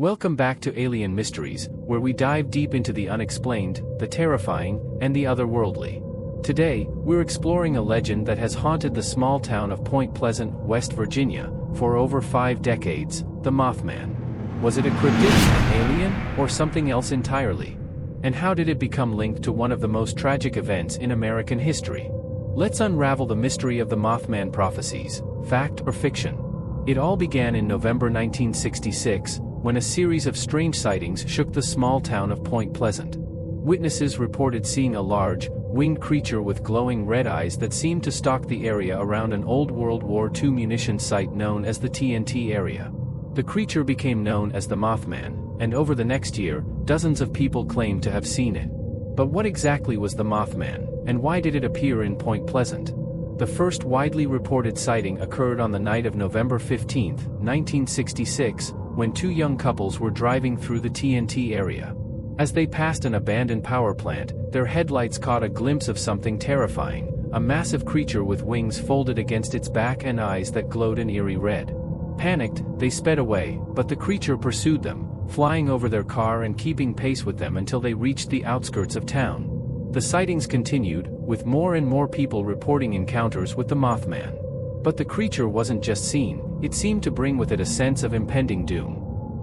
Welcome back to Alien Mysteries, where we dive deep into the unexplained, the terrifying, and the otherworldly. Today, we're exploring a legend that has haunted the small town of Point Pleasant, West Virginia, for over 5 decades, the Mothman. Was it a cryptid, an alien, or something else entirely? And how did it become linked to one of the most tragic events in American history? Let's unravel the mystery of the Mothman Prophecies, fact or fiction. It all began in November 1966, when a series of strange sightings shook the small town of Point Pleasant. Witnesses reported seeing a large, winged creature with glowing red eyes that seemed to stalk the area around an old World War II munitions site known as the TNT area. The creature became known as the Mothman, and over the next year, dozens of people claimed to have seen it. But what exactly was the Mothman, and why did it appear in Point Pleasant? The first widely reported sighting occurred on the night of November 15, 1966, when 2 young couples were driving through the TNT area. As they passed an abandoned power plant, their headlights caught a glimpse of something terrifying, a massive creature with wings folded against its back and eyes that glowed an eerie red. Panicked, they sped away, but the creature pursued them, flying over their car and keeping pace with them until they reached the outskirts of town. The sightings continued, with more and more people reporting encounters with the Mothman. But the creature wasn't just seen, it seemed to bring with it a sense of impending doom.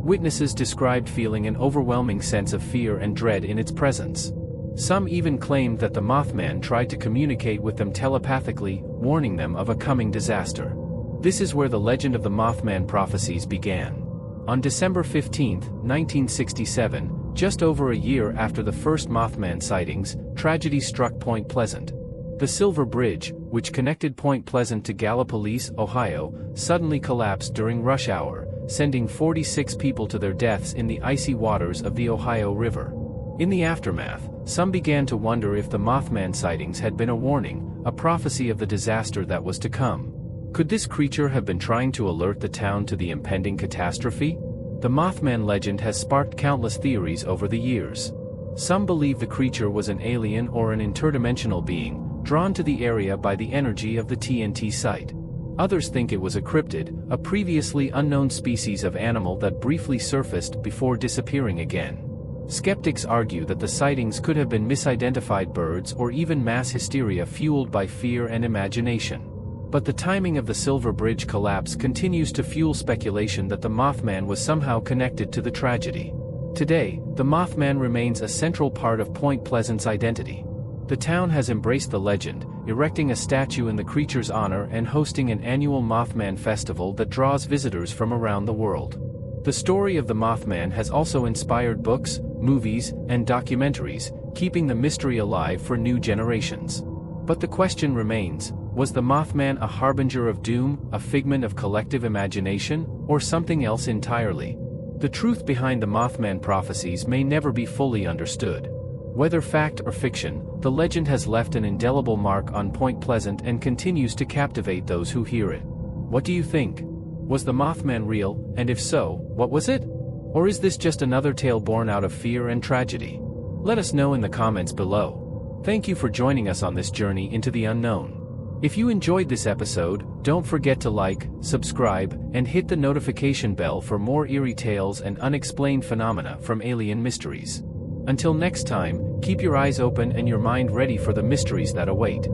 Witnesses described feeling an overwhelming sense of fear and dread in its presence. Some even claimed that the Mothman tried to communicate with them telepathically, warning them of a coming disaster. This is where the legend of the Mothman Prophecies began. On December 15, 1967, just over a year after the first Mothman sightings, tragedy struck Point Pleasant. The Silver Bridge, which connected Point Pleasant to Gallipolis, Ohio, suddenly collapsed during rush hour, sending 46 people to their deaths in the icy waters of the Ohio River. In the aftermath, some began to wonder if the Mothman sightings had been a warning, a prophecy of the disaster that was to come. Could this creature have been trying to alert the town to the impending catastrophe? The Mothman legend has sparked countless theories over the years. Some believe the creature was an alien or an interdimensional being, drawn to the area by the energy of the TNT site. Others think it was a cryptid, a previously unknown species of animal that briefly surfaced before disappearing again. Skeptics argue that the sightings could have been misidentified birds or even mass hysteria fueled by fear and imagination. But the timing of the Silver Bridge collapse continues to fuel speculation that the Mothman was somehow connected to the tragedy. Today, the Mothman remains a central part of Point Pleasant's identity. The town has embraced the legend, erecting a statue in the creature's honor and hosting an annual Mothman festival that draws visitors from around the world. The story of the Mothman has also inspired books, movies, and documentaries, keeping the mystery alive for new generations. But the question remains, was the Mothman a harbinger of doom, a figment of collective imagination, or something else entirely? The truth behind the Mothman prophecies may never be fully understood. Whether fact or fiction, the legend has left an indelible mark on Point Pleasant and continues to captivate those who hear it. What do you think? Was the Mothman real, and if so, what was it? Or is this just another tale born out of fear and tragedy? Let us know in the comments below. Thank you for joining us on this journey into the unknown. If you enjoyed this episode, don't forget to like, subscribe, and hit the notification bell for more eerie tales and unexplained phenomena from Alien Mysteries. Until next time, keep your eyes open and your mind ready for the mysteries that await.